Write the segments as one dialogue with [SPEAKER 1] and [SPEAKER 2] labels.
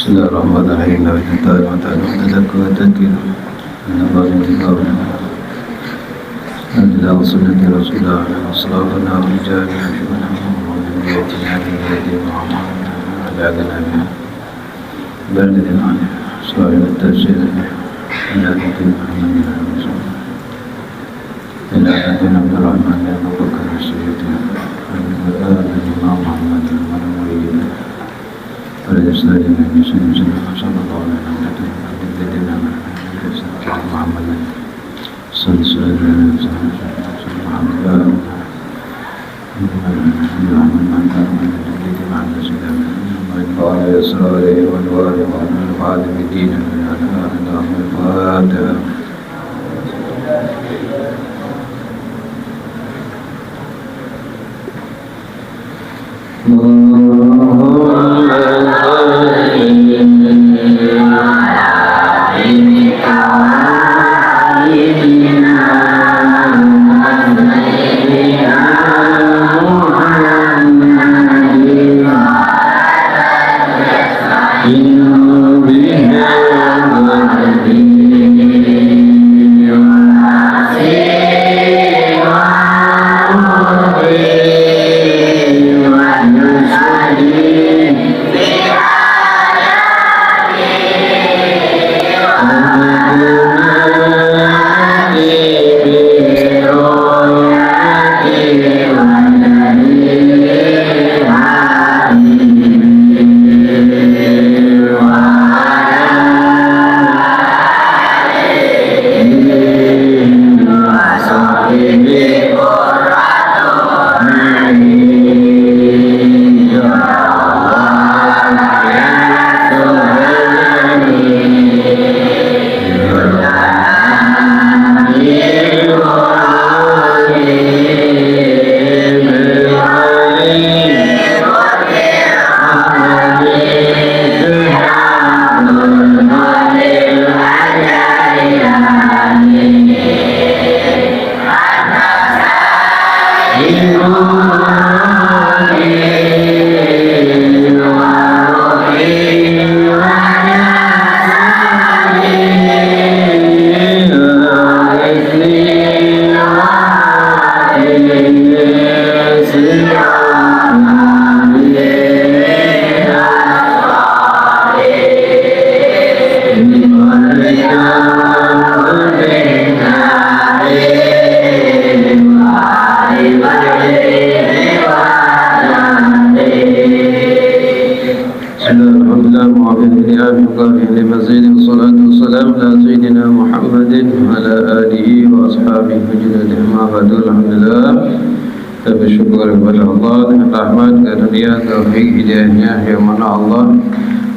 [SPEAKER 1] Bismillahirrahmanirrahim. La ilaha illallah wa tadakkur wa tadkir. Nabi Muhammad sallallahu sunnati rasulullah sallallahu alaihi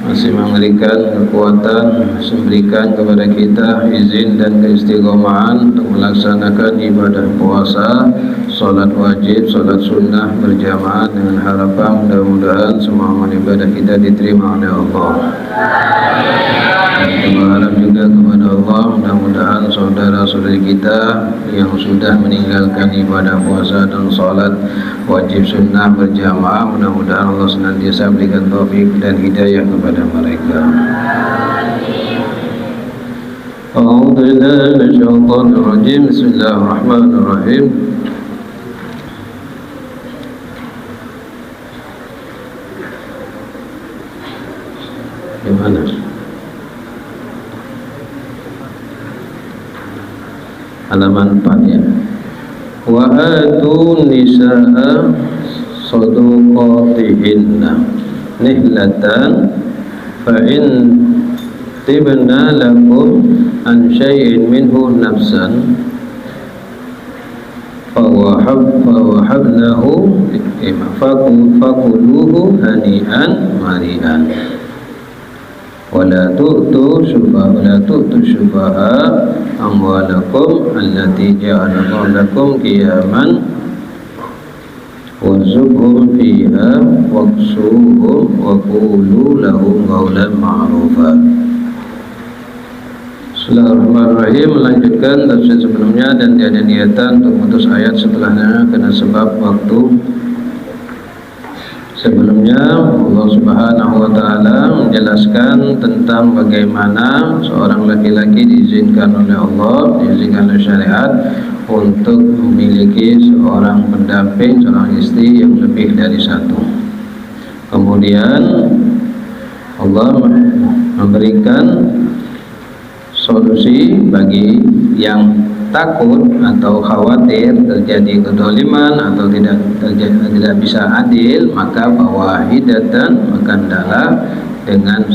[SPEAKER 1] masih memberikan kekuatan, memberikan kepada kita izin dan keistiqomahan untuk melaksanakan ibadah puasa, solat wajib, solat sunnah berjamaah dengan harapan mudah-mudahan semua amal ibadah kita diterima oleh Allah. Dan kita berharap juga kepada Allah mudah-mudahan saudara-saudari kita yang sudah meninggalkan ibadah puasa dan solat wajib sunnah berjamaah, mudah-mudahan Allah senantiasa berikan taufik dan hidayah kepada mereka. A'udzu billahi minasyaitonir rajim. Bismillahirrahmanirrahim. Gimana? Halaman 4 ya. Wa atu nisaa sadaqatihinna nihlatan fa in tibna lakum an syai'in minhu nafsan fa wahabnahu fakuluhu hani'an mari'an wala tu'tu syufaha amwalakum allati ja'alallahu lakum qiyaman warzuqhum fiha waqsuhum wa qulu lahum qawlan ma'rufa. Bismillahirrahmanirrahim. Melanjutkan tafsir sebelumnya dan tiada niatan untuk memutus ayat setelahnya karena sebab waktu. Sebelumnya Allah Subhanahu wa taala menjelaskan tentang bagaimana seorang laki-laki diizinkan oleh Allah, diizinkan oleh syariat untuk memiliki seorang pendamping, seorang istri yang lebih dari satu. Kemudian Allah memberikan solusi bagi yang takut atau khawatir terjadi kedoliman atau tidak bisa adil, maka fawahidatan, maka adalah dengan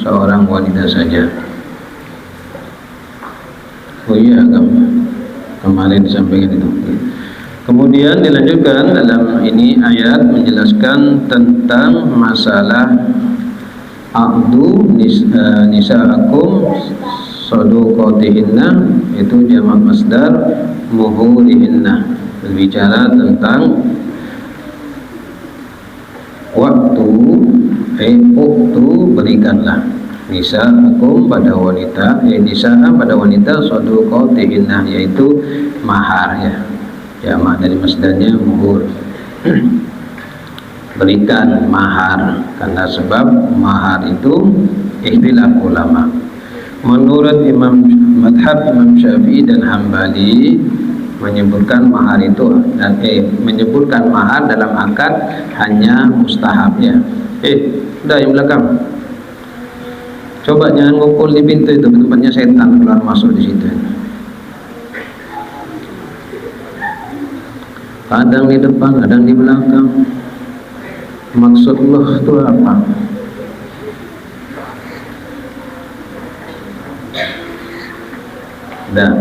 [SPEAKER 1] seorang wanita saja. Oh iya, kemarin disampaikan itu. Kemudian dilanjutkan dalam ini ayat menjelaskan tentang masalah aqdu nisa'akum saduqatihinna, itu jamak masdar muhurihinna, berbicara tentang waktu waktu berikanlah nisa'akum pada wanita, nisa'a pada wanita saduqatihinna, yaitu mahar, ya, jamak dari masdarnya muhur. Berikan mahar, karena sebab mahar itu ikhtilaf ulama. Menurut madhab Imam Syafi'i dan Hambali menyebutkan mahar itu menyebutkan mahar dalam akad hanya mustahab, ya. Udah yang belakang, coba jangan ngumpul di pintu itu, tempatnya setan keluar masuk di situ. Kadang di depan, kadang di belakang. Maksud Allah itu apa? Dan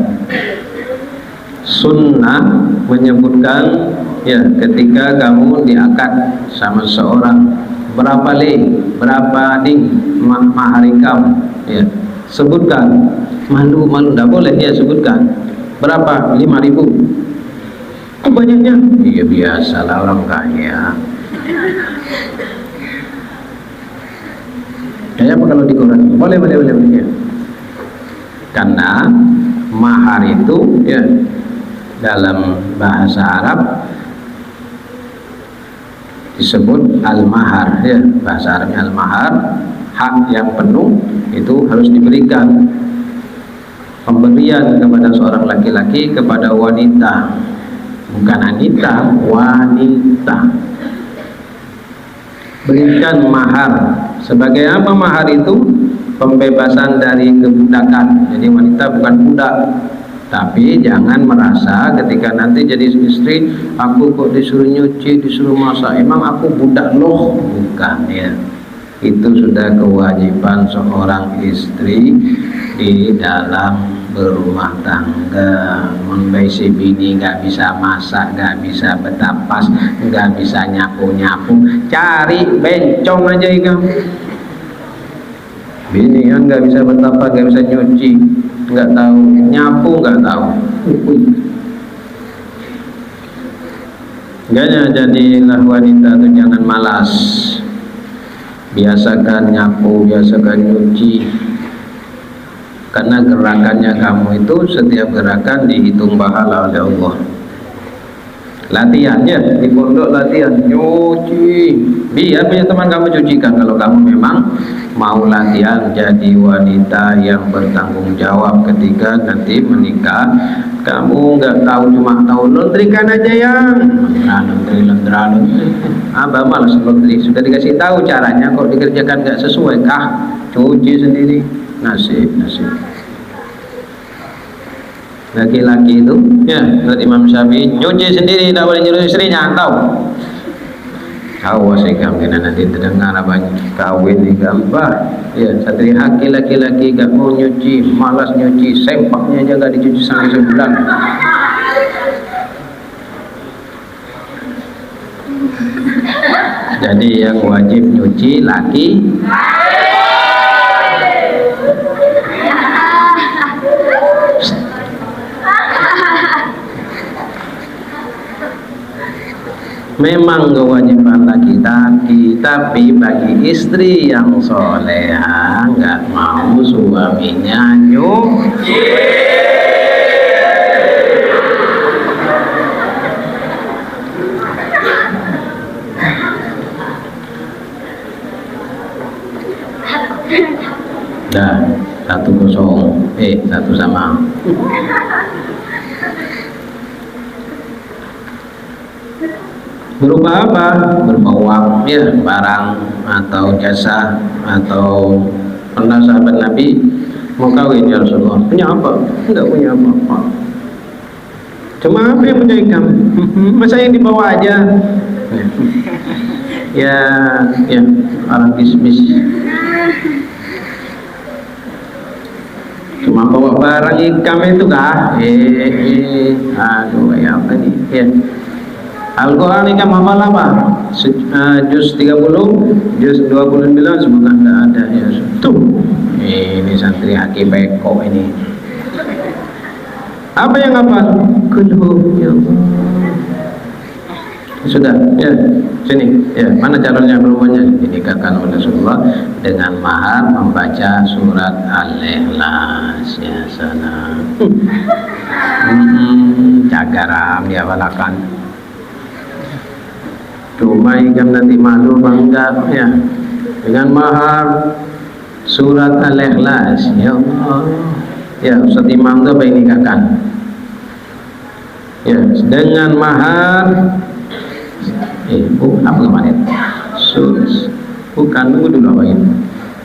[SPEAKER 1] sunnah menyebutkan, ya, ketika kamu diakad sama seorang, berapa berapa mahari kamu, ya, sebutkan. Malu tidak boleh, ya, sebutkan berapa, 5.000. Kok banyaknya? Iya, biasalah orang kaya. Kayak apa kalau dikurangi? Boleh, ya. Karena mahar itu, ya, dalam bahasa Arab disebut al-mahar, ya, bahasa Arabnya al-mahar, hak yang penuh itu harus diberikan. Pemberian kepada seorang laki-laki kepada wanita, bukan wanita, wanita. Berikan mahar. Sebagai apa mahar itu? Pembebasan dari kebudakan. Jadi wanita bukan budak. Tapi jangan merasa ketika nanti jadi istri, aku kok disuruh nyuci, disuruh masak, emang aku budak loh. Bukan, ya. Itu sudah kewajiban seorang istri di dalam berumah tangga. Membaisi bini nggak bisa masak, nggak bisa betapas, nggak bisa nyapu, cari bencong aja ikan. Bini kan nggak bisa betapa, nggak bisa nyuci, nggak tahu nyapu, nggak tahu. Jadilah wanita itu jangan malas. Biasakan nyapu, biasakan nyuci. Karena gerakannya kamu itu, setiap gerakan dihitung pahala oleh Allah. Latihannya di pondok, latihan nyuci, biar punya teman kamu cucikan. Kalau kamu memang mau latihan jadi wanita yang bertanggung jawab ketika nanti menikah, kamu nggak tahu, cuma tahu laundrykan aja, yang laundry. Abah malas laundry, sudah dikasih tahu caranya, kok dikerjakan nggak sesuai, cuci sendiri. Nasib. Laki-laki itu, ya, menurut Imam Syafi'i nyuci sendiri, tidak boleh nyuruh istrinya. Awas ya, kamu nanti terdengar apa kawin di gambar, ya, satri haki laki-laki gak mau nyuci, malas nyuci, sempaknya aja gak dicuci sampai sebulan. Jadi yang wajib nyuci laki. Memang kewajiban laki-laki, tapi bagi istri yang soleha nggak mau suaminya nyuci. satu sama. Berupa apa? Berupa uang, ya, barang atau jasa. Atau pernah sahabat Nabi mau kawin, ya Rasulullah, punya apa? Enggak punya apa-apa, cuma apa yang punya ikan? Masa yang dibawa aja. Ya, orang bisnis cuma bawa barang ikam itu kah? Aduh, ya apa nih? Ya. Al-Quran ikam hafal apa? Juz 30, juz 29, semoga tidak ada. Ya, tuh. Ini santri Haki Beko ini. Apa yang hafal? Kulhu, ya Allah. Sudah, ya, sini, ya, mana calonnya berumurnya? Dinikahkan oleh Rasulullah dengan mahar membaca surat Al-Ikhlas. Ya sana. Cagaram dia balakan. Cuma ikam nanti malu bangga, ya, dengan mahar surat Al-Ikhlas. Ya Allah. Ya, Ustaz Imam itu apa ini nikahkan? Ya, dengan mahar. Apa kemarin? Bukan, tunggu dulu apa ini?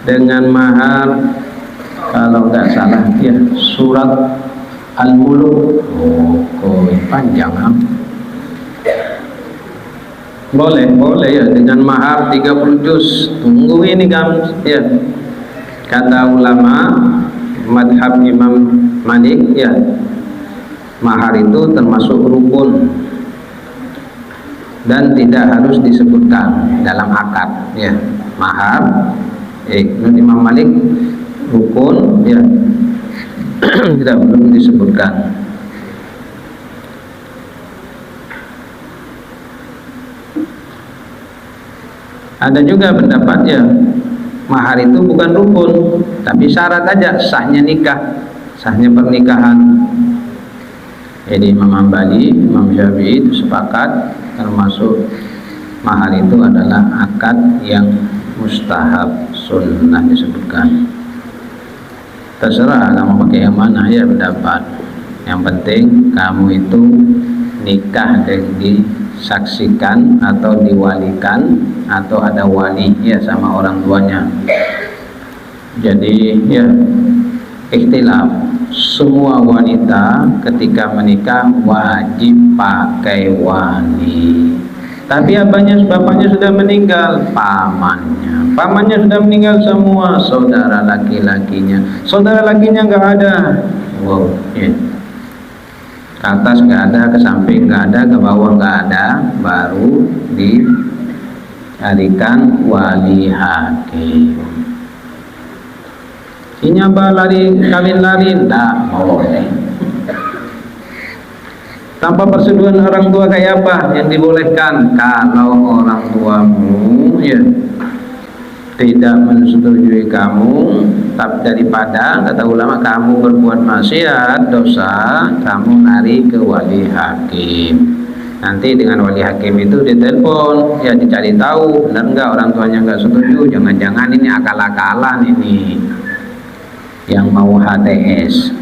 [SPEAKER 1] Dengan mahar, kalau nggak salah, ya, surat Al-Muluk. Panjang, Boleh ya, dengan mahar 30 juz. Tunggu ini kamu, ya. Kata ulama madhab Imam Malik, ya, mahar itu termasuk rukun dan tidak harus disebutkan dalam akad, ya. Mahar menurut Imam Malik rukun, ya, tidak perlu disebutkan. Ada juga pendapat, ya, mahar itu bukan rukun tapi syarat aja sahnya nikah, sahnya pernikahan. Jadi Imam Hambali, Imam Syafi'i itu sepakat termasuk mahar itu adalah akad yang mustahab, sunnah disebutkan. Terserah kamu pakai yang mana, ya, pendapat. Yang penting kamu itu nikah dan disaksikan atau diwalikan atau ada wali, ya, sama orang tuanya. Jadi, ya, ikhtilaf. Semua wanita ketika menikah wajib pakai wali. Tapi bapaknya sudah meninggal, pamannya sudah meninggal semua, saudara laki-lakinya nggak ada. Wow, ya. Ke atas nggak ada, ke samping nggak ada, ke bawah nggak ada, baru dicarikan wali hakim. Nyoba kawin lari, tidak boleh. Tanpa persetujuan orang tua kayak apa yang dibolehkan? Kalau orang tuamu, ya, tidak menyetujui kamu, tapi daripada kata ulama kamu berbuat maksiat, dosa, kamu lari ke wali hakim. Nanti dengan wali hakim itu ditelepon, ya, dicari tahu benar nggak orang tuanya nggak setuju, jangan-jangan ini akal-akalan ini yang mau HTS,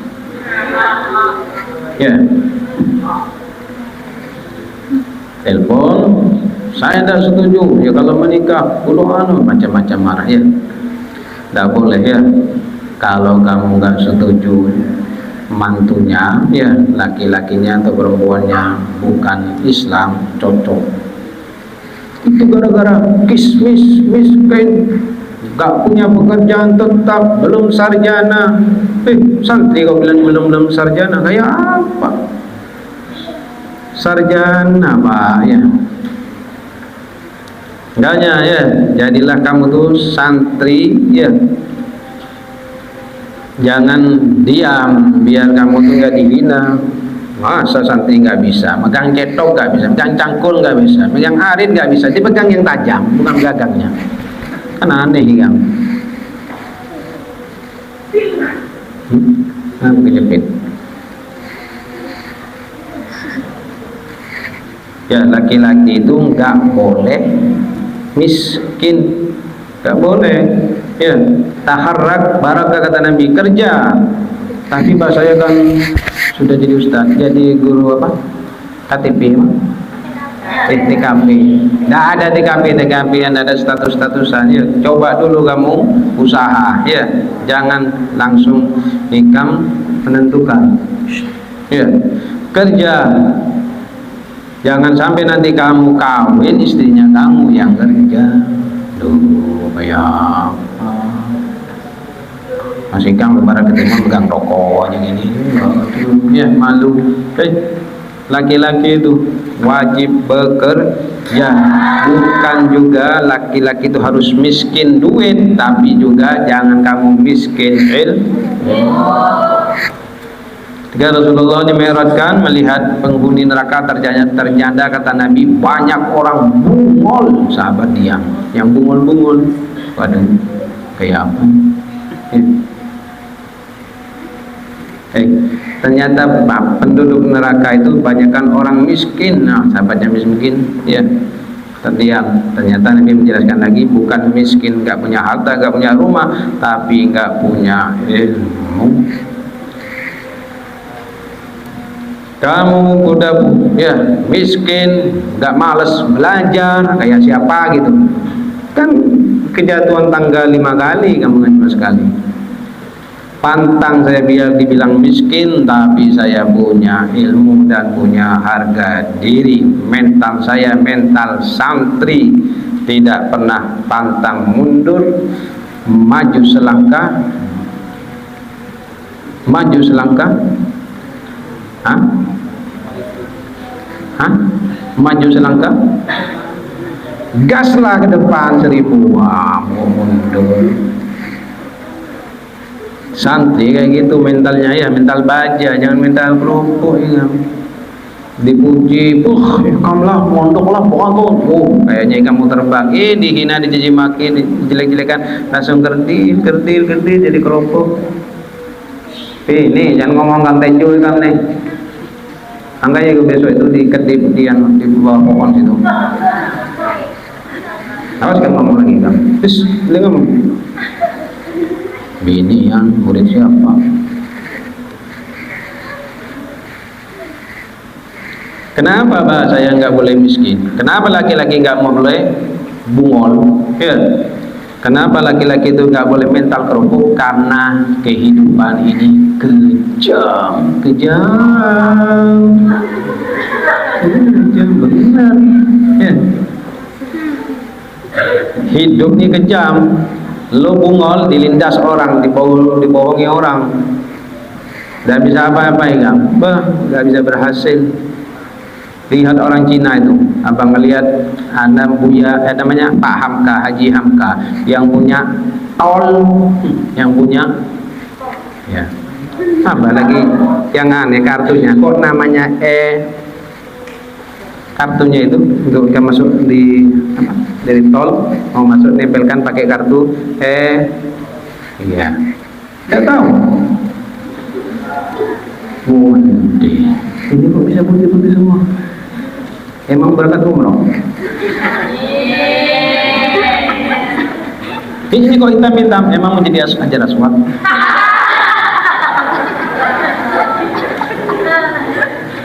[SPEAKER 1] ya, telepon, saya tidak setuju, ya, kalau menikah macam-macam marah, ya, tidak boleh, ya. Kalau kamu nggak setuju mantunya, ya, laki-lakinya atau perempuannya bukan Islam, cocok itu gara-gara kismis, miskin, gak punya pekerjaan tetap, belum sarjana. Santri kau bilang belum sarjana, kayak apa? Sarjana, Pak, ya. Enggaknya, ya, jadilah kamu tuh santri, ya. Jangan diam, biar kamu tuh nggak dihina. Masa santri nggak bisa, megang cetok nggak bisa, megang cangkul nggak bisa, megang arit nggak bisa, dipegang yang tajam, bukan gagangnya. Kan aneh kan? Kejepit. Ya, laki-laki itu nggak boleh miskin, nggak boleh, ya. taharrak barakah kata Nabi, kerja. Tapi Pak saya kan sudah jadi ustaz, jadi guru apa? KTP mah? TKP. Nggak ada TKP yang ada status-statusan. Ya, coba dulu kamu usaha, ya, jangan langsung nikam menentukan. Ya, kerja. Jangan sampai nanti kamu kawin istrinya kamu yang kerja. Duh, kayak apa? Masih kan lebaran ketemu pegang rokok aja gini. Ya malu. Laki-laki itu wajib bekerja. Bukan juga laki-laki itu harus miskin duit, tapi juga jangan kamu miskin ilmu. Ketika Rasulullah dimi'rajkan melihat penghuni neraka ternyata kata Nabi banyak orang bungol. Sahabat diam, yang bungol-bungol. Waduh, kayak apa? Ternyata penduduk neraka itu banyakkan orang miskin. Nah, sahabatnya miskin, ya. Terdiam. Ternyata Nabi menjelaskan lagi, bukan miskin nggak punya harta, nggak punya rumah, tapi nggak punya ilmu. Kamu udah ya miskin, nggak males belajar, kayak siapa gitu kan, kejatuhan tangga 5 kali kamu cuma sekali. Pantang saya biar dibilang miskin, tapi saya punya ilmu dan punya harga diri. Mental saya mental santri, tidak pernah pantang mundur, maju selangkah maju selangkah, gaslah ke depan 1000. Wah, mau mundur. Santri kayak gitu mentalnya, ya mental baja, jangan mental kerupuk ya. Dipuji, kamulah mondoklah pokoknya, kayaknya kamu terbang, dihina, dicaci maki, dijelek-jelekan, langsung kerdil jadi kerupuk. Nih jangan ngomong kan tenjul kan nih. Angkanya besok itu dikedip di bawah pohon situ. Awas kan ngomong lagi kan. Terus dia ngomong, bini yang murid siapa? Kenapa Pak saya nggak boleh miskin? Kenapa laki-laki nggak boleh bungol? Ya. Kenapa laki-laki itu nggak boleh mental kerupuk? Karena kehidupan ini kejam benar. Ya. Hidup ini kejam. Lo bungol dilindas orang, dibohongi orang, nggak bisa apa-apa ya, nggak bisa berhasil. Lihat orang Cina itu, abang ngelihat anak Buya, namanya Pak Hamka, Haji Hamka, yang punya tol, yang punya, ya, apa lagi yang aneh kartunya, kok namanya kartunya itu untuk kita masuk di apa, dari tol mau masuk nempelkan pakai kartu iya, nggak tahu. Ini kok bisa putih-putih semua? Emang berangkat umroh? Ini kok hitam-hitam? Emang mau jadi ajar aswad?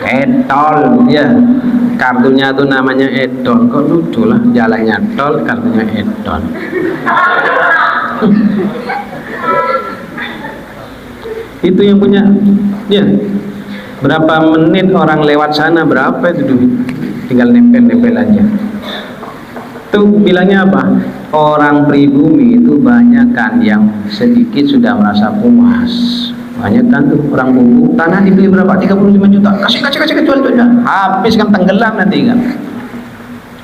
[SPEAKER 1] Etol, ya. Kartunya tuh namanya etol. Kok lucu lah, jalannya tol, kartunya etol. Itu yang punya, ya. Berapa menit orang lewat sana, berapa itu duit? Tinggal nempel-nempel aja. Tuh bilangnya apa? Orang pribumi itu banyak kan yang sedikit sudah merasa puas. Banyak kan tuh orang bumbu, tanah dibeli berapa? 35 juta. Kasih jual aja. Habis kan tenggelam nanti kan.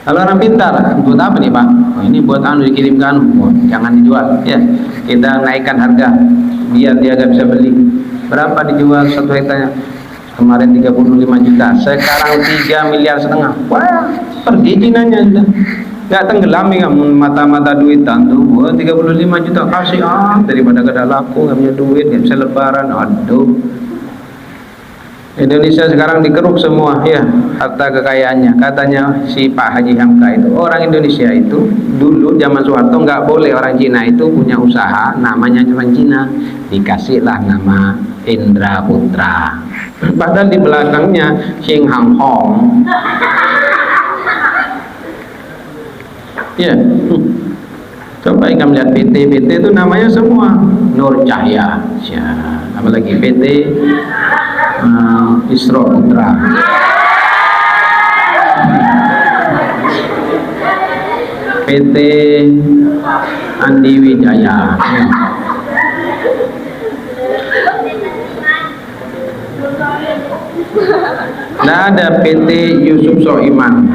[SPEAKER 1] Kalau orang pintar, buat apa nih Pak? Oh, ini buat dikirimkan, jangan dijual. Ya, kita naikkan harga biar dia gak bisa beli. Berapa dijual 1 hektarnya? Kemarin 35 juta, sekarang 3,5 miliar. Wah, pergi Cinanya sudah. Gak tenggelam ya mata-mata duitan tuh. Wah, 35 juta kasih daripada gak ada laku, gak punya duit, gak bisa lebaran. Aduh. Indonesia sekarang dikeruk semua ya harta kekayaannya. Katanya si Pak Haji Hamka itu, orang Indonesia itu dulu zaman Soeharto nggak boleh orang Cina itu punya usaha namanya orang Cina, dikasihlah nama Indra Putra. Padahal di belakangnya Xing Hang Hong. Ya, coba kamu lihat PT itu namanya semua Nur Cahya, ya, apalagi PT Isro Putra, PT Andi Wijaya, ya. Nah, ada PT Yusuf Soiman.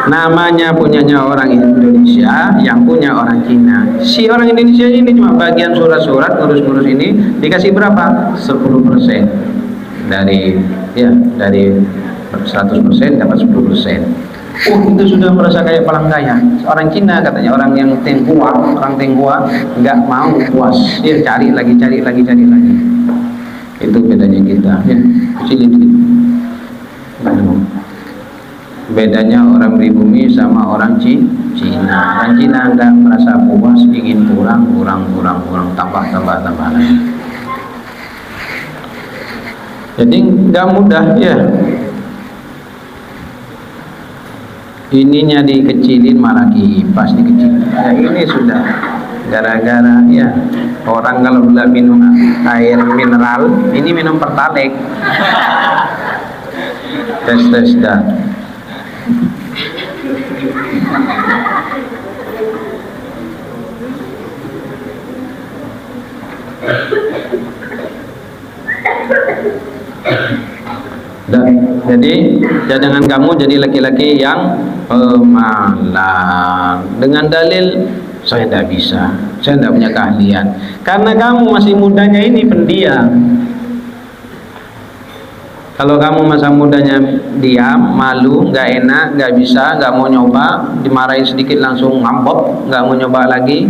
[SPEAKER 1] Namanya punyanya orang Indonesia, yang punya orang Cina. Si orang Indonesia ini cuma bagian surat-surat, ngurus-ngurus ini dikasih berapa? 10% dari 100% dapat 10%. Itu sudah merasa kayak paling kaya. Orang Cina katanya, orang yang orang Tionghoa nggak mau puas, dia cari lagi. Itu bedanya kita, ya, kecilin dikit. Bedanya orang pribumi sama orang Cina. Orang Cina nggak merasa puas, ingin kurang, tambah lagi. Jadi nggak mudah ya. Ininya dikecilin malah kipas dikecilin. Ya ini sudah gara-gara ya orang kalau udah minum air mineral, ini minum Pertalite. Tes dah. Jadi jangan kamu jadi laki-laki yang pemalas dengan dalil saya tidak bisa, saya tidak punya keahlian, karena kamu masih mudanya ini pendiam. Kalau kamu masa mudanya diam, malu, nggak enak, nggak bisa, nggak mau nyoba, dimarahin sedikit langsung ngambek, nggak mau nyoba lagi,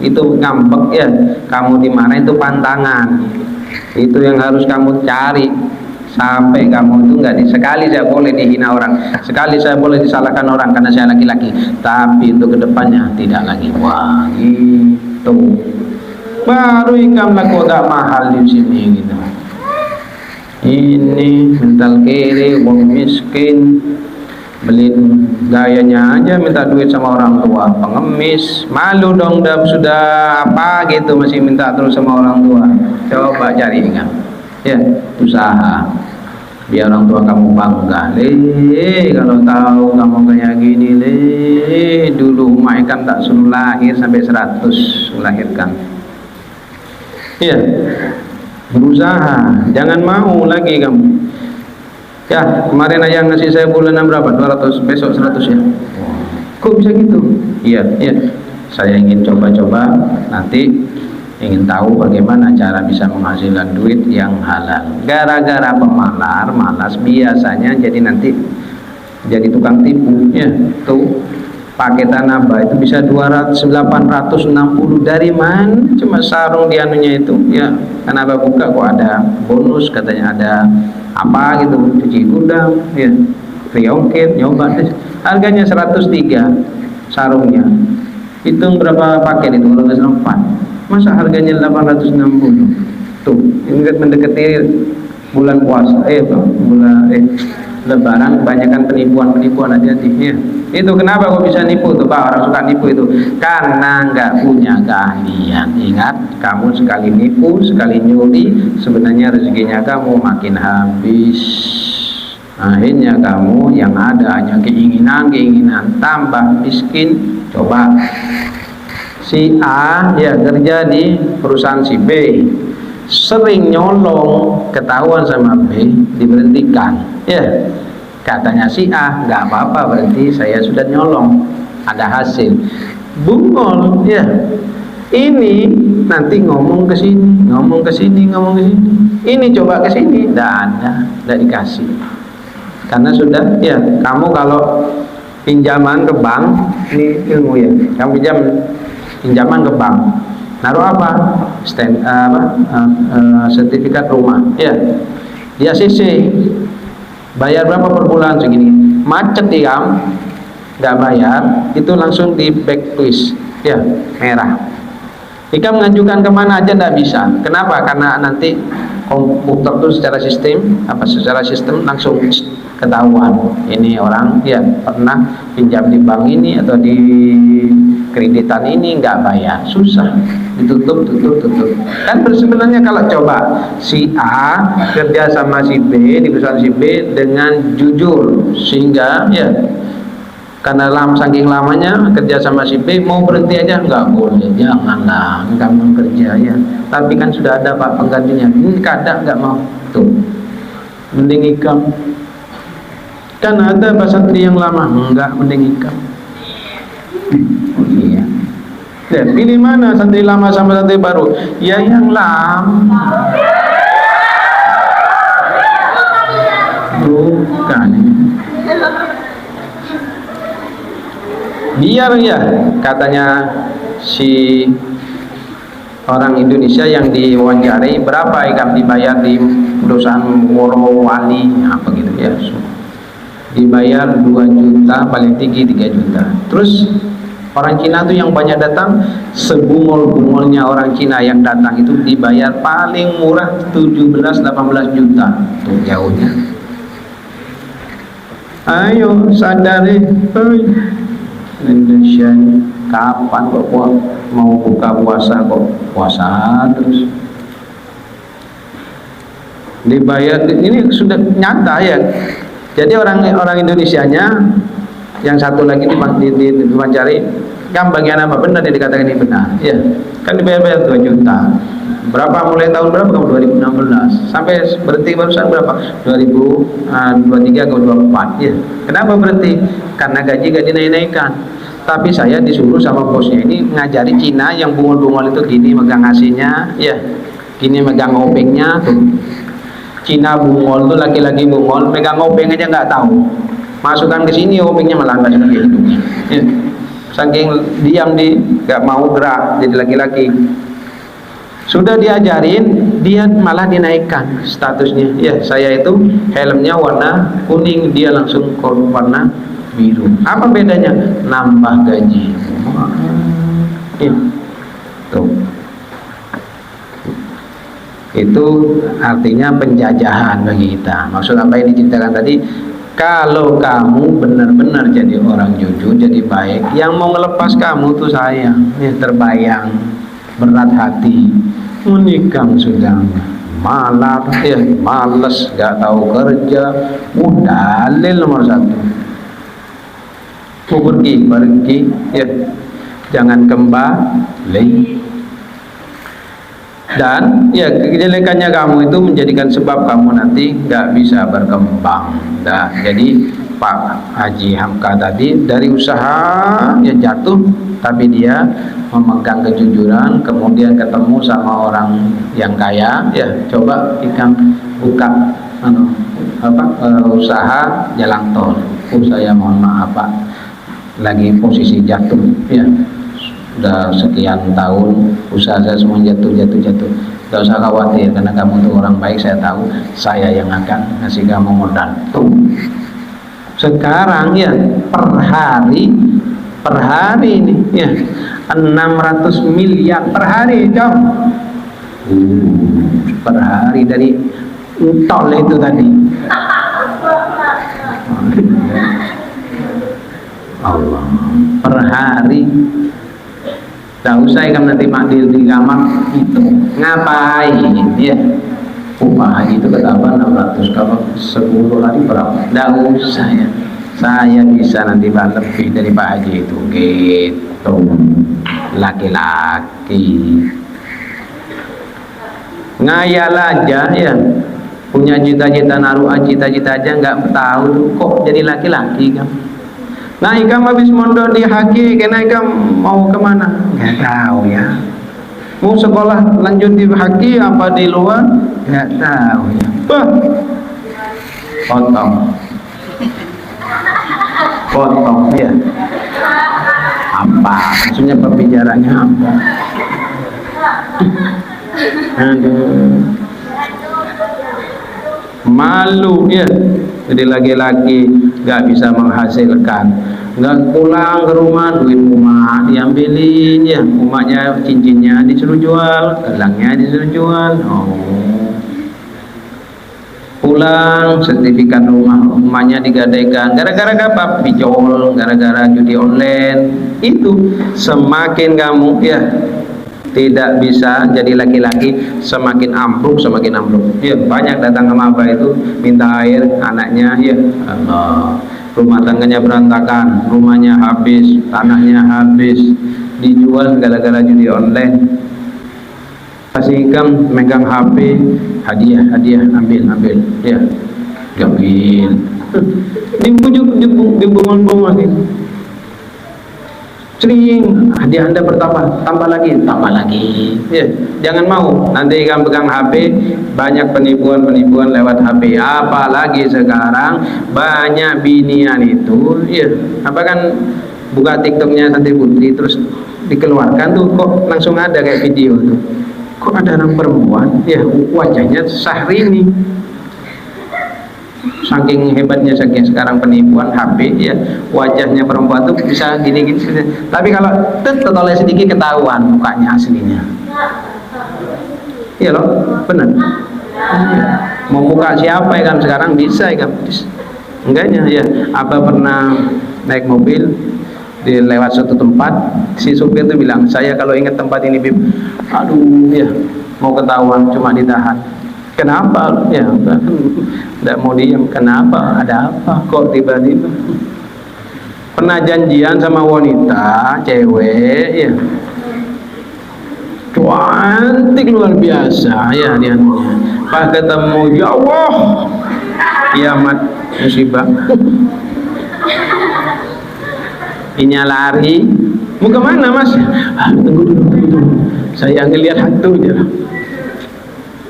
[SPEAKER 1] itu ngambek ya. Kamu dimarahin itu pantangan. Itu yang harus kamu cari sampai kamu itu nggak sekali saya boleh dihina orang, sekali saya boleh disalahkan orang karena saya laki-laki, tapi untuk kedepannya tidak lagi. Wah, gitu. Baru ikam laku agak mahal di sini gitu. Ini mental kiri, wong miskin, beli gayanya aja minta duit sama orang tua, pengemis, malu dong, sudah apa gitu masih minta terus sama orang tua. Coba cari ingat, ya usaha biar orang tua kamu bangga. Kalau tahu kamu kayak gini, dulu emak kan tak suruh lahir sampai 100 melahirkan. Ya, berusaha, jangan mau lagi kamu. Ya, kemarin aja ngasih saya bulanan berapa? 200, besok 100 ya. Kok bisa gitu? Iya. Saya ingin coba-coba, nanti ingin tahu bagaimana cara bisa menghasilkan duit yang halal. Gara-gara malas biasanya jadi nanti jadi tukang tipu. Ya, tuh pakai tanabah itu bisa 860 dari mana? Cuma sarung di anunya itu ya, tanabah buka kok ada bonus katanya, ada apa gitu, cuci gudang ya, free ongkir, nyoba deh. Harganya 103 sarungnya, hitung berapa paket itu kalau nggak salah 4, masa harganya 860. Tuh ini mendekati bulan puasa Lebaran, kebanyakan penipuan hati-hati ya. Itu kenapa kok bisa nipu tuh Pak, orang suka nipu itu karena nggak punya keahlian. Ingat, kamu sekali nipu, sekali nyuri, sebenarnya rezekinya kamu makin habis. Akhirnya kamu yang ada hanya keinginan, tambah miskin. Coba si A ya kerja di perusahaan si B, sering nyolong, ketahuan sama B, diberhentikan. Ya, katanya si A, nggak apa-apa, berarti saya sudah nyolong, ada hasil. Bungol, ya. Ini nanti ngomong ke sini. Ini coba ke sini, nggak ada, nggak dikasih. Karena sudah, ya, kamu kalau pinjaman ke bank, ini ilmu ya, kamu pinjaman ke bank, naruh apa, sertifikat rumah, ya, di ACC, bayar berapa per bulan segini, macet ya, nggak bayar, itu langsung di back twist, ya, merah. Ikam mengajukan kemana aja nggak bisa. Kenapa? Karena nanti komputer tuh secara sistem langsung ketahuan. Ini orang ya pernah pinjam di bank ini atau di kreditan ini nggak bayar, susah, ditutup. Kan sebenarnya kalau coba si A kerja sama si B di perusahaan si B dengan jujur, sehingga ya karena saking lamanya kerja sama si B, mau berhenti aja nggak boleh, janganlah kamu kerja ya, tapi kan sudah ada pak penggantinya, ini kadang nggak mau, tuh mending ikam, kan ada pak santri yang lama, enggak, mending ikam. Oh iya ya, pilih mana, santri lama sama santri baru? Ya yang lama. Bukan biar ya, katanya si orang Indonesia yang diwawancari, berapa ikam dibayar di perusahaan Morowali apa gitu ya, dibayar 2 juta, paling tinggi 3 juta. Terus orang Cina tuh yang banyak datang, sebungol-bungolnya orang Cina yang datang itu dibayar paling murah 17-18 juta. Tuh jauhnya. Ayo sadari, Indonesia kapan kok mau buka puasa kok puasa terus dibayar, ini sudah nyata ya. Jadi orang Indonesianya yang satu lagi diwawancari, kan bagian apa, benar yang dikatakan ini benar ya, kan dibayar 2 juta. Berapa, mulai tahun berapa kamu? 2016 sampai berhenti barusan berapa, 2023 atau 24 ya. Kenapa berhenti? Karena gaji gak dinaik-naikkan. Tapi saya disuruh sama bosnya ini ngajari Cina yang bungol-bungol itu gini megang ngasihnya ya, gini megang obengnya tuh. Cina bungol tuh, laki-laki bungol megang obeng aja nggak tahu, masukkan ke sini obengnya malah nggak suka hidungnya ya. Saking diam nggak mau gerak, jadi laki-laki. Sudah diajarin, dia malah dinaikkan statusnya ya. Saya itu helmnya warna kuning, dia langsung warna biru. Apa bedanya? Nambah gaji ya. Tuh, itu artinya penjajahan bagi kita. Maksud apa yang diceritakan tadi, kalau kamu benar-benar jadi orang jujur, jadi baik, yang mau ngelepas kamu tuh saya ya, terbayang berat hati, menikam sudah malas ya, males, gak tahu kerja, dalil nomor 1. Mau pergi ya, jangan kembali. Dan ya, kejelekannya kamu itu menjadikan sebab kamu nanti nggak bisa berkembang. Nah, jadi Pak Haji Hamka tadi dari usaha ya jatuh, tapi dia memegang kejujuran, kemudian ketemu sama orang yang kaya ya, coba ikan buka usaha jalan tol. Saya mohon maaf Pak, lagi posisi jatuh ya, sudah sekian tahun usaha saya semua jatuh. Gak usah khawatir, karena kamu tuh orang baik, saya tahu, saya yang akan ngasih kamu modal. Tuh sekarang ya per hari ini ya 600 miliar per hari kamu, per hari dari tol itu tadi. Allah, per hari. Tak usah kamu nanti makdil di kamar itu ngapain ya. Pak Haji itu ketambah 600, kalau 10 hari berapa? Tak usah ya, saya bisa nanti lebih dari Pak Haji itu gitu. Laki-laki ngayal aja ya, punya cita-cita, naruh cita-cita aja nggak tahu kok jadi laki-laki kan. Nah, ikam habis mondok di Haki, kena ikam mau kemana? Nggak tahu ya. Mau sekolah lanjut di Haki apa di luar? Nggak tahu ya. Potong. potong ya. Apa maksudnya pembicaranya apa? Aduh, malu ya. Jadi laki-laki nggak bisa menghasilkan, nggak pulang ke rumah, duit rumah diambilin ya, rumahnya cincinnya disuruh jual, gelangnya disuruh jual. Oh, pulang sertifikat rumahnya digadaikan, gara-gara apa? Pinjol, gara-gara judi online. Itu semakin kamu ya tidak bisa jadi laki-laki, semakin ambruk ya. Banyak datang ke Maba itu minta air anaknya ya Allah, rumah tangganya berantakan, rumahnya habis, tanahnya habis, dijual gara-gara judi online. Kasih ikam megang HP, hadiah ambil ya, ambil dibungun-bungun gitu. Sering hadiah Anda bertambah, tambah lagi ya. Jangan mau nanti kamu pegang HP, banyak penipuan lewat HP. Apalagi sekarang banyak binian itu ya, apa kan buka TikToknya Santi Putri terus dikeluarkan tuh, kok langsung ada kayak video tuh, kok ada anak perempuan ya, wajahnya Syahrini. Saking hebatnya sekarang penipuan HP ya, wajahnya perempuan tuh bisa gini. Tapi kalau tertoleh sedikit ketahuan mukanya aslinya. Iya loh, benar. Ya. Mau muka siapa ya kan sekarang bisa ya kan? Enggaknya ya. Apa pernah naik mobil lewat suatu tempat, si supir tuh bilang, saya kalau ingat tempat ini Bib, aduh ya mau ketahuan cuma ditahan. Kenapa? Ya tidak mau diam. Kenapa? Ada apa? Kok tiba-tiba? Pernah janjian sama wanita, cewek ya, cantik luar biasa ya dia. Pas ketemu, ya Allah, kiamat musibah. Inya lari, mau kemana mas? Tunggu dulu, saya ngelihat hantunya.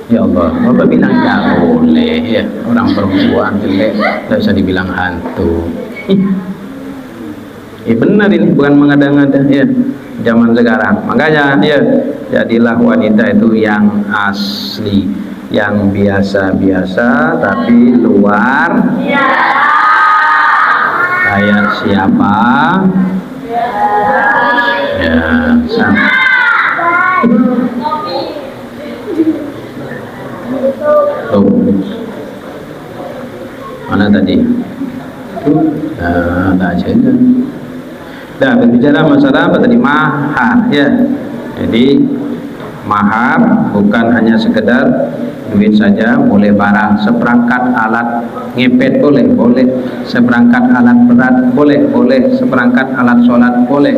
[SPEAKER 1] Ya Allah, Bapak bilang gak boleh ya, orang perempuan jelek tidak bisa dibilang hantu. Benar ini, bukan mengada-ngada ya zaman sekarang. Makanya ya, jadilah wanita itu yang asli, yang biasa-biasa tapi luar kayak siapa ya sama. Mana tadi? Tak ada. Dah berbicara masalah apa tadi? Mahar ya. Jadi mahar bukan hanya sekedar duit saja, boleh barang, seperangkat alat ngepet boleh, seperangkat alat berat boleh, seperangkat alat sholat boleh,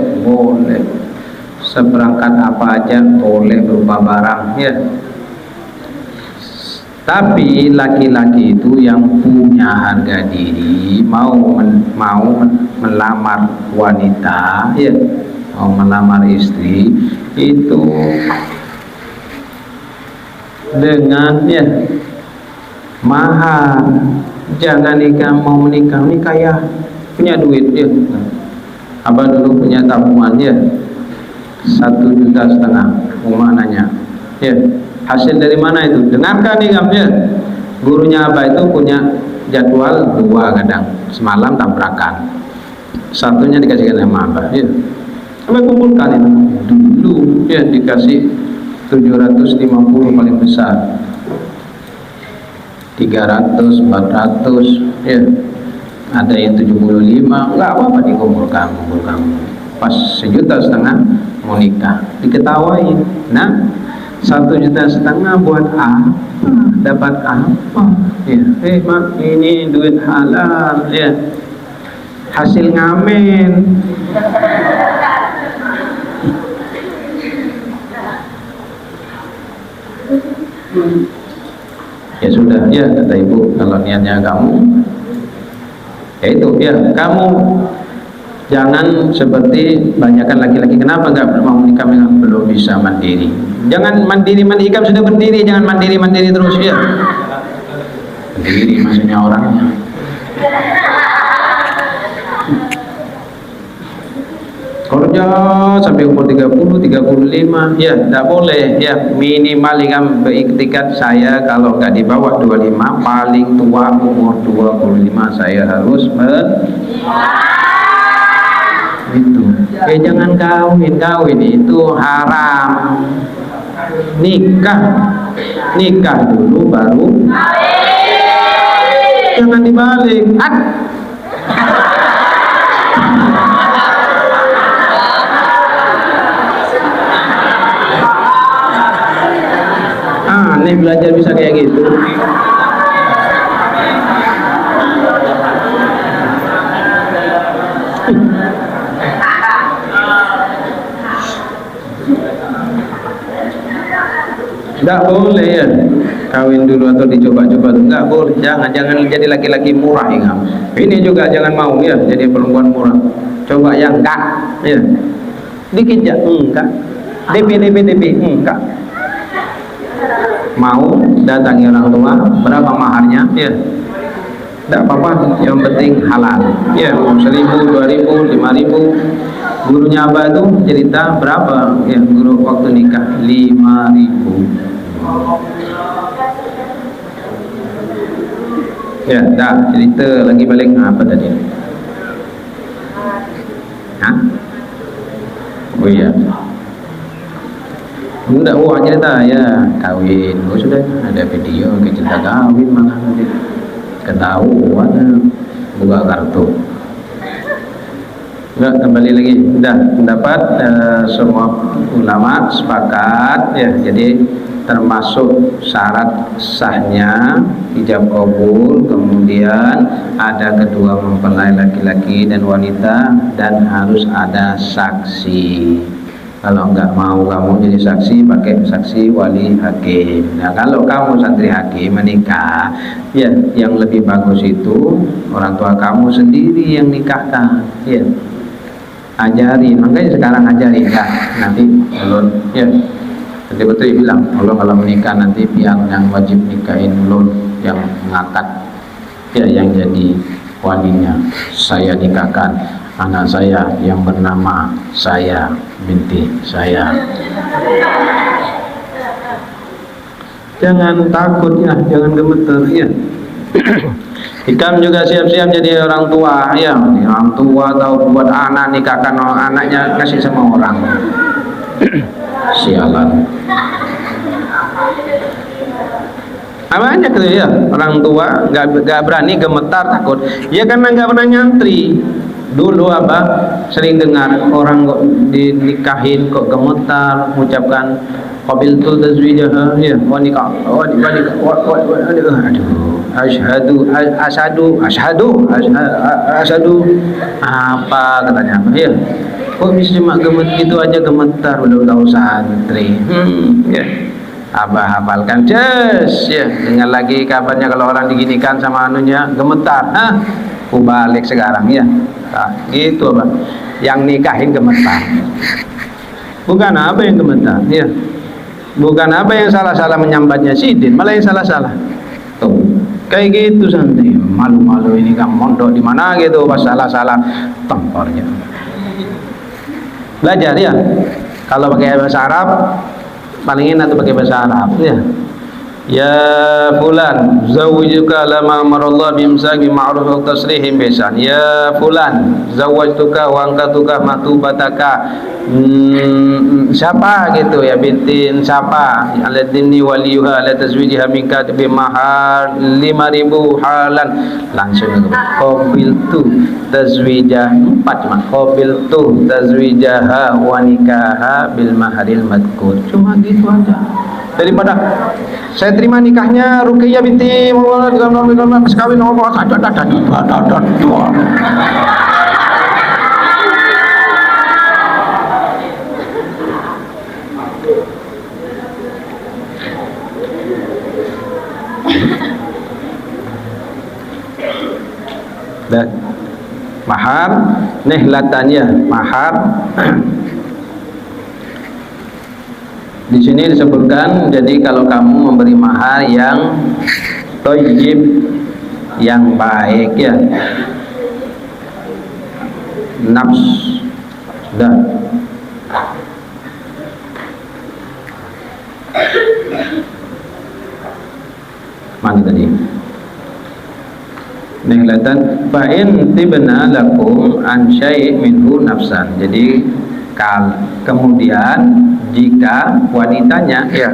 [SPEAKER 1] seperangkat apa aja boleh berupa barang ya. Tapi laki-laki itu yang punya harga diri, mau melamar wanita ya, mau melamar istri itu dengan ya mahar. Jangan nikah, mau menikah ya punya duit ya. Abah dulu punya tabungan ya 1,5 juta, rumah nanya ya, hasil dari mana itu? Dengarkan nih kamu ya, gurunya Abah itu punya jadwal 2 kadang, semalam tabrakan, satunya dikasihkan sama Abah ya. Abah kumpulkan itu dulu ya, dikasih 750 paling besar, 300, 400 ya, ada yang 75, enggak apa-apa dikumpulkan. Pas 1,5 juta mau nikah, diketawain. Nah, 1,5 juta buat apa? Dapat apa? Ya, mak ini duit halal ya, hasil ngamen. Ya sudah ya, kata ibu, kalau niatnya kamu ya itu ya, kamu jangan seperti banyakkan laki-laki. Kenapa enggak mau nikah? Belum bisa mandiri. Jangan mandiri, kamu sudah berdiri, jangan mandiri terus ya. Berdiri maksudnya orangnya. saja sampai umur 30, 35 ya tidak boleh ya, minimal yang beriktikat saya kalau nggak di bawah 25 paling tua umur 25 saya harus itu. Jangan kawin itu haram. Nikah dulu baru jangan dibalik. Aneh belajar bisa kayak gitu. Enggak boleh ya kawin dulu atau dicoba-coba, enggak boleh. Jangan jadi laki-laki murah ya. Ini juga jangan mau ya jadi perempuan murah. Coba yang enggak ya. Dikit ya enggak. DP enggak. Mau datangi orang tua, berapa maharnya ya. Enggak apa-apa, yang penting halal. Ya, 1.000, 2.000, 5.000. Gurunya Abah itu cerita berapa ya guru waktu nikah 5.000. Ya, dah cerita lagi balik apa tadi? Hah? Oh iya. Enggak, cerita ya kawin. Oh sudah ada video cerita kawin mana nanti. Ketahuan buka kartu. Enggak, kembali lagi. Sudah pendapat semua ulama sepakat ya. Jadi termasuk syarat sahnya ijab kabul, kemudian ada kedua mempelai laki-laki dan wanita, dan harus ada saksi. Kalau enggak mau kamu jadi saksi, pakai saksi wali hakim. Nah, kalau kamu santri hakim menikah, ya yang lebih bagus itu orang tua kamu sendiri yang nikahkan. Ya, ajarin, makanya sekarang ajarin ya. Nanti belum ya. Betul-betul bilang, kalau menikah nanti yang wajib nikahin ulun yang mengangkat ya, yang jadi walinya. Saya nikahkan anak saya yang bernama saya binti saya. Jangan takut ya, jangan gemeter ya. Ikam juga siap-siap jadi orang tua ya, orang tua tahu buat anak nikahkan anaknya kasih sama orang. Sialan. Banyak tuh ya orang tua nggak berani, gemetar, takut ya karena nggak pernah nyantri. Dulu Abah sering dengar orang kok dinikahin kok gemetar mengucapkan qabiltu tazwijah ya, wanita asyhadu apa katanya ya. Kok bisa cuma gitu aja gemetar, udah tahu santri. Ya. Abah hafalkan ya, dengar lagi kabarnya kalau orang diginikan sama anunya gemetar. Aku balik sekarang ya. Nah, gitu Abah. Yang nikahin gemetar. Bukan apa yang gemetar, ya. Bukan apa yang salah-salah menyambatnya sidin, malah yang salah-salah. Tuh, kayak gitu santri. Malu-malu ini kamu mondok di mana gitu pas salah-salah tempornya. Belajar ya. Kalau pakai bahasa Arab paling enak tuh pakai bahasa Arab ya. Ya fulan zawwijuka lama amarallah bimsaki ma'ruf wa tasrihim bisan. Ya fulan zawwajtuka wa angkatuka matubataka. Siapa gitu ya, bintin siapa aladini waliyuha ala tazwijiha minka bimahar 5.000 halan. Langsung qabiltu tazwijah 4 cuma qabiltu tazwijaha wa nikaha bil maharil madkur. Cuma gitu aja. Daripada saya terima nikahnya Ruqayyah binti Muhammad sekawin Allah. Dan mahar nihlatannya mahar di sini disebutkan. Jadi kalau kamu memberi mahar yang thayyib, yang baik ya, nafs, dan Mana tadi? Nehlatan fa'in tibna lakum an syai' minhu nafsan. Jadi kemudian jika wanitanya ya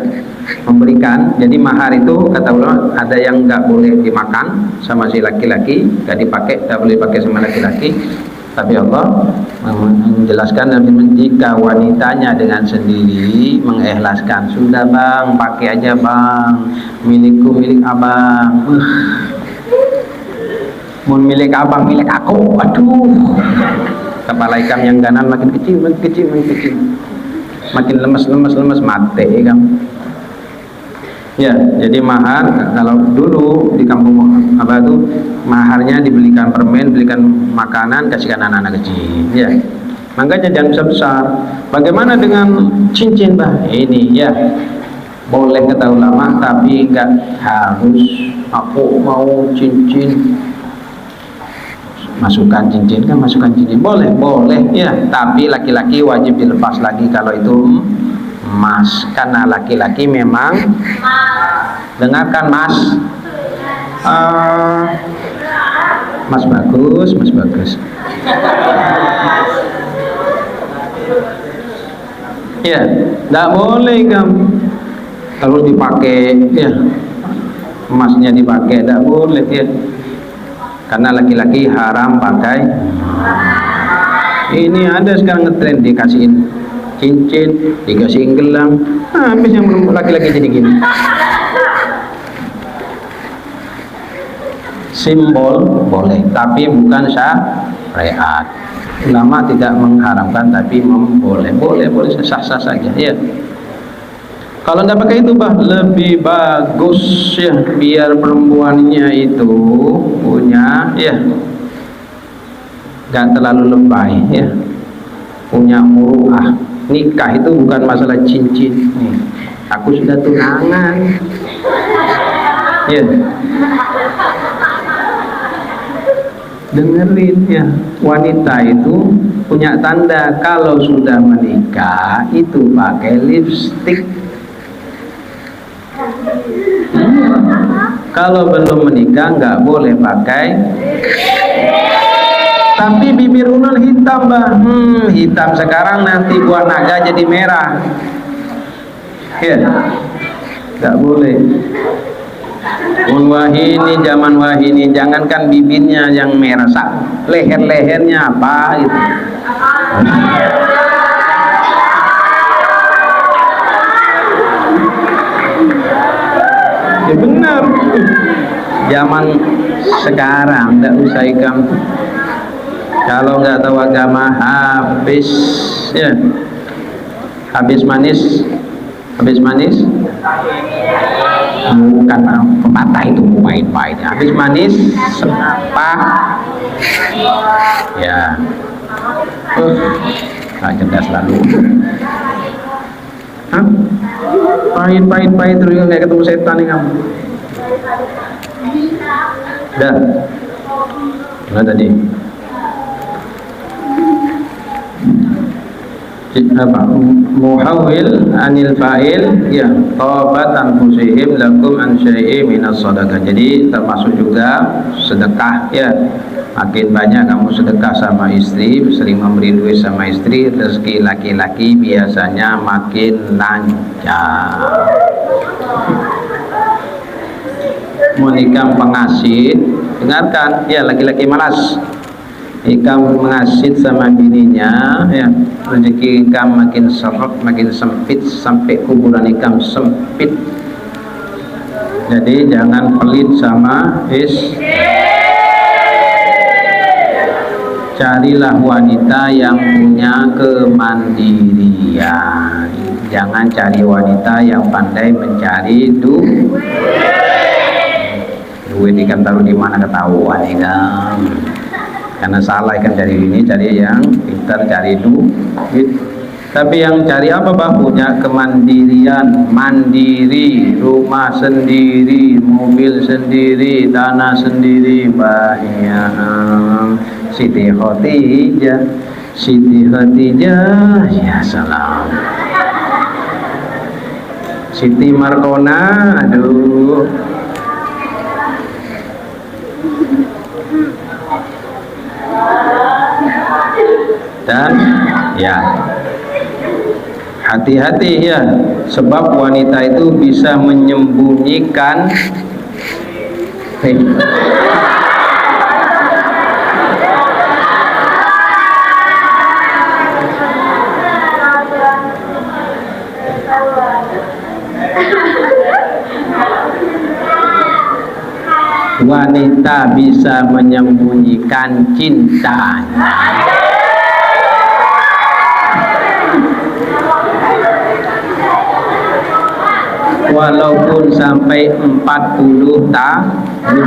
[SPEAKER 1] memberikan, jadi mahar itu kata ulama ada yang nggak boleh dimakan sama si laki-laki, nggak dipakai, nggak boleh pakai sama laki-laki. Tapi Allah menjelaskan jika wanitanya dengan sendiri mengikhlaskan, sudah bang, pakai aja bang, milikku milik abang. Mun milik abang milik aku, aduh, kepala ikan yang kanan makin kecil, makin lemes, mati kan. Ya, jadi mahar kalau dulu di kampung apa itu maharnya dibelikan permen, belikan makanan, kasihkan anak-anak kecil. Ya, makanya jangan besar-besar. Bagaimana dengan cincin, bah? Ini ya boleh kata ulama, tapi enggak harus aku mau cincin. Masukkan cincin boleh ya, tapi laki-laki wajib dilepas lagi kalau itu emas, karena laki-laki memang dengarkan mas, mas bagus ya, tidak boleh kamu kalau dipakai ya, emasnya dipakai tidak boleh ya, karena laki-laki haram pakai. Ini ada sekarang ngetrend, dikasihin cincin, dikasihin gelang, habis yang laki-laki jadi gini. Simbol boleh, tapi bukan syariat. Ulama tidak mengharamkan, tapi boleh sah-sah saja ya. Kalau nggak pakai itu bah, lebih bagus ya, biar perempuannya itu punya ya, nggak terlalu lebay ya, punya muruah. Nikah itu bukan masalah cincin. Nih, aku sudah tunangan ya, dengerin ya, wanita itu punya tanda kalau sudah menikah itu pakai lipstik. Kalau belum menikah nggak boleh pakai. Tapi bibir ulun hitam bah, hitam sekarang nanti buah naga jadi merah. Ya, nggak boleh. Wahini zaman wahini, jangankan bibirnya yang merah, leher-lehernya apa gitu. Ya benar, zaman sekarang tidak usah ikam. Kalau nggak tahu agama habis ya, habis manis bukan pepatah itu pahit-pahit, habis manis sepah ya, nggak cerdas lalu. Pahit terus kayak ketemu setan nih kamu. Dah, mana tadi? Apa? Muhawil anil fa'il ya, tabat anfusihim lakum an syai'i minas sadaqah. Jadi termasuk juga sedekah ya. Makin banyak kamu sedekah sama istri, sering memberi duit sama istri, rezeki laki-laki biasanya makin lancar. Menikam pengasit, dengarkan ya, laki-laki malas ikam mengasit sama bininya ya, rezeki ikam makin seret, makin sempit, sampai kuburan ikam sempit. Jadi jangan pelit sama carilah wanita yang punya kemandirian. Jangan cari wanita yang pandai mencari duit ikan taruh di mana ketahuan ikan. Karena salah ikan cari ini, cari yang pintar cari duit. Tapi yang cari apa bah? Punya kemandirian, mandiri, rumah sendiri, mobil sendiri, tanah sendiri, bahaya. Siti Khadijah ya salam. Siti Markona, aduh. Dan ya, hati-hati ya, sebab wanita itu bisa menyembunyikan wanita bisa menyembunyikan cintanya. Walaupun sampai 40 tahun,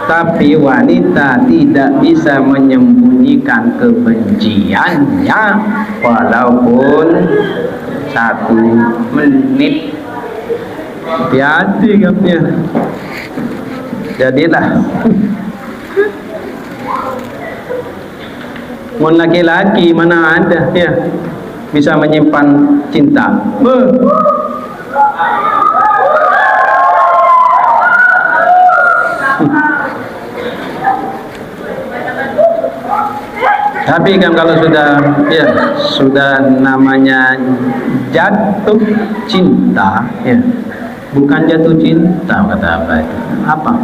[SPEAKER 1] tapi wanita tidak bisa menyembunyikan kebenciannya walaupun 1 menit. Hati-hati katanya. Jadilah mun laki-laki mana ada ya bisa menyimpan cinta. Tapi kan kalau sudah namanya jatuh cinta ya, bukan jatuh cinta, kata apa itu? Apa?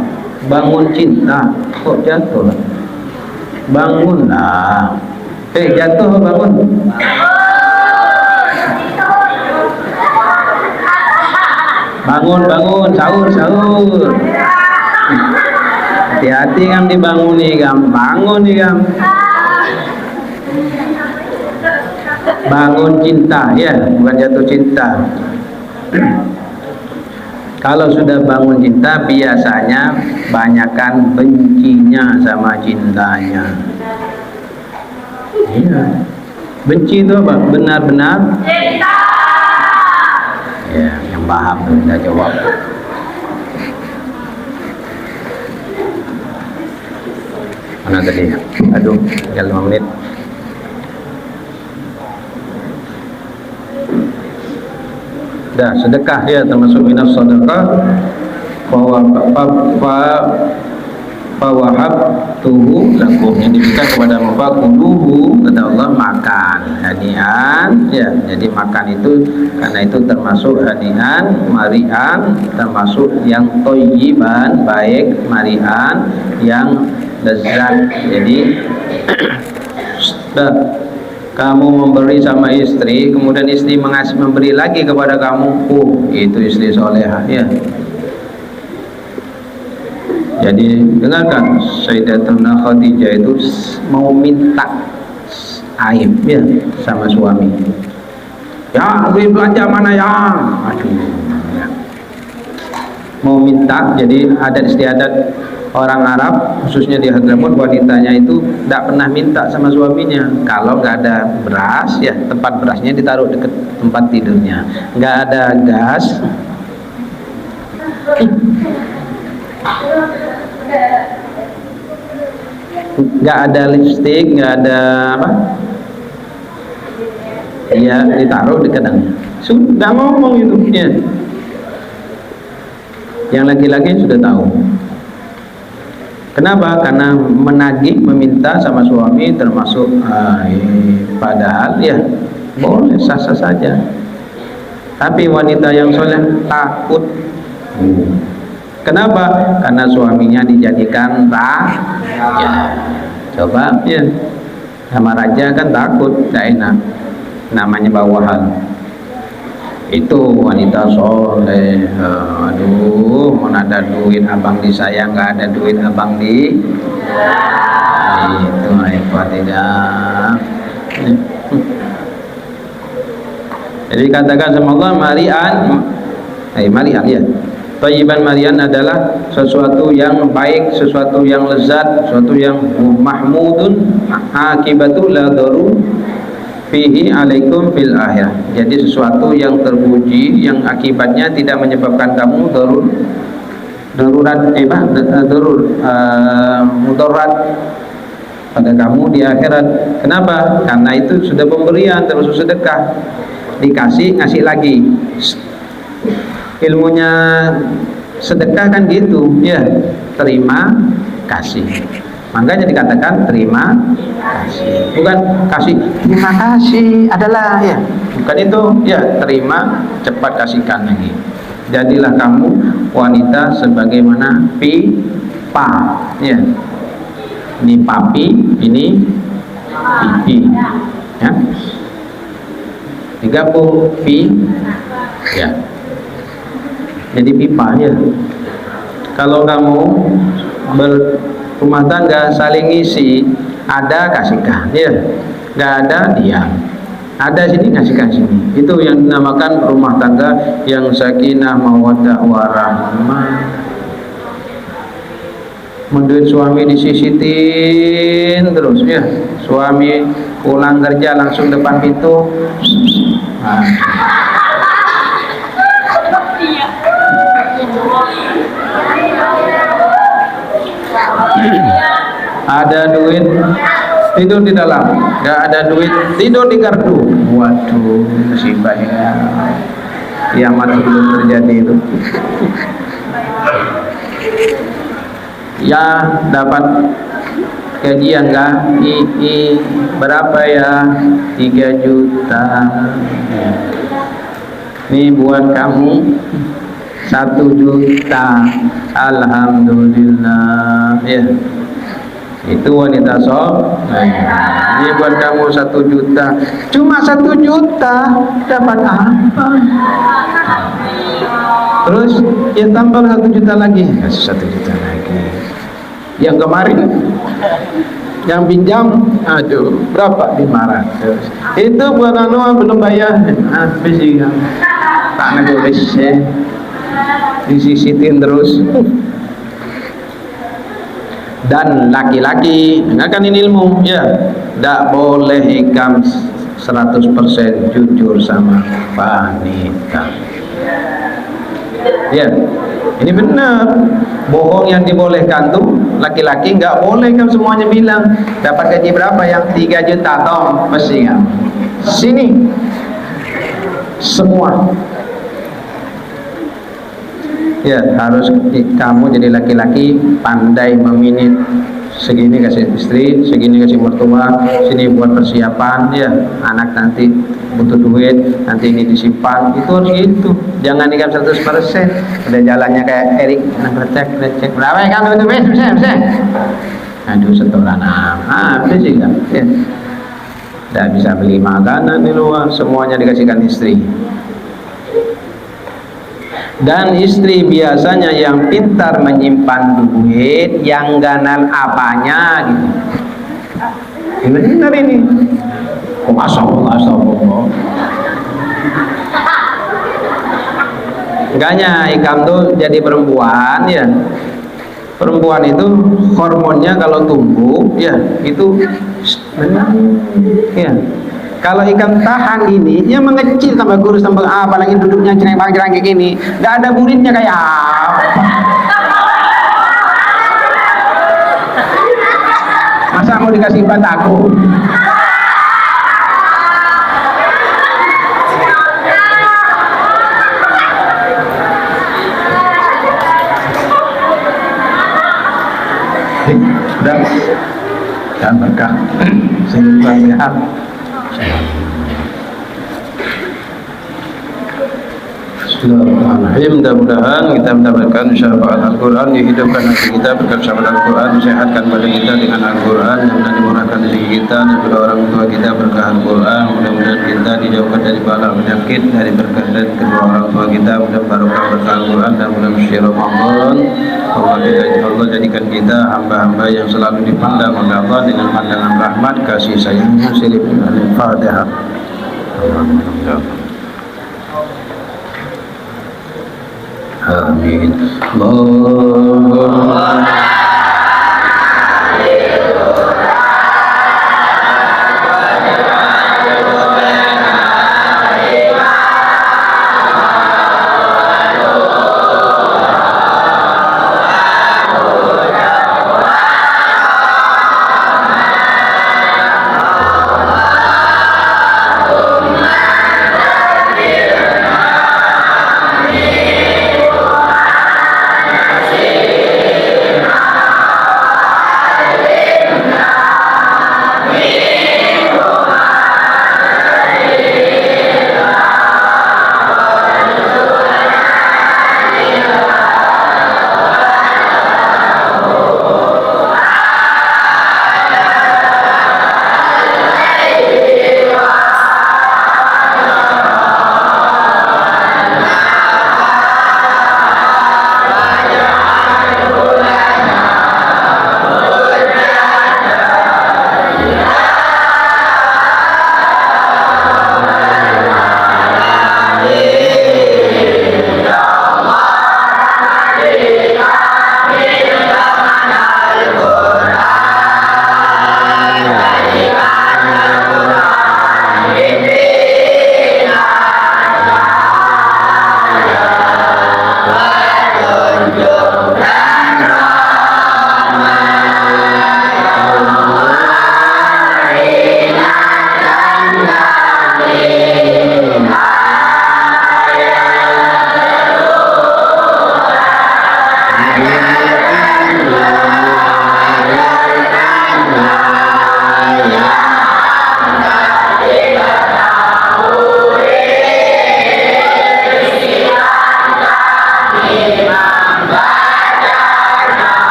[SPEAKER 1] Bangun cinta, kok jatuh? Bangunlah. Jatuh bangun. Bangun, sahur. Hati-hati kan dibanguni kan, bangun nih kan. Bangun cinta ya, bukan jatuh cinta. Kalau sudah bangun cinta biasanya banyakkan bencinya sama cintanya. Iya. Benci itu apa? Benar-benar cinta. Ya, yang paham tuh udah jawab. Mana tadi? Aduh, tinggal 5 menit. Dah, sedekah ya termasuk minas sedekah. Fawahab tuhu lakum, yang diberikan kepada mafakuluhu, kata Allah, makan hanian ya. Jadi makan itu karena itu termasuk hanian, marian, termasuk yang toyiban, baik, marian yang lezat. Jadi kamu memberi sama istri, kemudian istri memberi lagi kepada kamu, itu istri solehah ya. Jadi dengarkan, Sayyidatuna Khadijah itu mau minta aib ya sama suami. Ya, duit belanja mana ya? Aduh. Ya. Mau minta, jadi adat istiadat orang Arab khususnya di Hadramut, wanitanya itu tidak pernah minta sama suaminya. Kalau nggak ada beras ya, tempat berasnya ditaruh dekat tempat tidurnya. Nggak ada gas, nggak ada lipstik, nggak ada apa ya, ditaruh di kedangnya. Sudah ngomong itu ya. Yang laki-laki sudah tahu. Kenapa? Karena menagih, meminta sama suami termasuk padahal ya boleh, sah-sah saja. Tapi wanita yang soleh takut. Kenapa? Karena suaminya dijadikan raja. Coba ya, sama raja kan takut, tidak enak. Namanya bawahan. Itu wanita soleh. Aduh, mau ada duit abang disayang, nggak ada duit abang di itu hebat tidak. Jadi katakan sama Allah, marian ya. Thayyiban marian adalah sesuatu yang baik, sesuatu yang lezat, sesuatu yang mahmudun, akibatul la daru fihi alaikum fil akhirah. Jadi sesuatu yang terpuji, yang akibatnya tidak menyebabkan kamu mudarat pada kamu di akhirat. Kenapa? Karena itu sudah pemberian, termasuk sedekah. dikasih, ngasih lagi. Ilmunya sedekah kan gitu, ya, terima kasih. Makanya dikatakan terima kasih, bukan kasih terima kasih adalah, ya, bukan itu, ya, terima, cepat kasihkan lagi. Jadilah kamu wanita sebagaimana pipa, ya. Ini papi, ini pipi, ya. Digabung pi, ya. Jadi pipa, ya. Kalau kamu berumah tangga saling isi, ada kasihkan, ya. Nggak ada diam. Ada sini kasihkan sini. Itu yang dinamakan rumah tangga yang sakinah mawaddah warahmah. Menduit suami disisitin terus, ya. Suami pulang kerja langsung depan pintu. Nah. Ada duit tidur di dalam, nggak ada duit tidur di gardu. Waduh, musibah ya. Kiamat sebelum terjadi itu. Ya, dapat gajian enggak? Berapa ya? 3 juta. Ini buat kamu 1 juta. Alhamdulillah, ya. Itu wanita soleh. Ini buat kamu 1 juta. Cuma 1 juta dapat apa? Terus ya tambah 1 juta lagi, kasih 1 juta lagi. Yang kemarin yang pinjam, aduh, berapa? 500. Itu buat anu belum bayar. Habis ya. Tak nulis ya. Disisitin terus. Dan laki-laki, dengarkan ini ilmu, ya, tidak boleh hikam 100% jujur sama wanita. Ya, ini benar. Bohong yang dibolehkan tuh laki-laki nggak boleh kan semuanya bilang dapat gaji berapa, yang 3 juta toh mesti kan. Sini semua. Ya, harus kamu jadi laki-laki pandai meminit. Segini kasih istri, segini kasih mertua, sini buat persiapan, ya, anak nanti butuh duit, nanti ini disimpan. Itu harus gitu. Jangan nikah 100%. Udah jalannya kayak Erik, cek berapa ya kamu itu, bisa. Aduh, setoran habis sih kan. Ya. Tidak bisa beli makanan di luar, semuanya dikasihkan istri. Dan istri biasanya yang pintar menyimpan duit, yang ganal apanya gitu. Benar ini. Oh, astagfirullah. Enggaknya ikam tuh jadi perempuan, ya. Perempuan itu hormonnya kalau tumbuh, ya, itu ya. Kalau ikan tahan ini, dia mengecil tambah kurus tambah apa lagi, duduknya cereng-cereng kayak gini, nggak ada buritnya kayak apa. Masa mau dikasih bataku? Udah, dan berkah, sehingga sehat. Bismillahirrahmanirrahim. Mudah-mudahan kita mendapatkan syafaat Al-Quran, dihidupkan hati kita berkat syafaat Al-Quran, sehatkan badan kita dengan Al-Quran, dan dimurahkan rezeki kita dan kedua orang tua kita berkah Al-Quran. Mudah-mudahan kita dijauhkan dari bala penyakit, dari berkah dan kedua orang tua kita, mudah barokah berkah Al-Quran dan mudah syir Ramadan. Allah jadikan kita hamba-hamba yang selalu dipandang oleh Allah dengan pandangan rahmat, kasih sayangnya. Al-Fatihah. Amin. Allahumma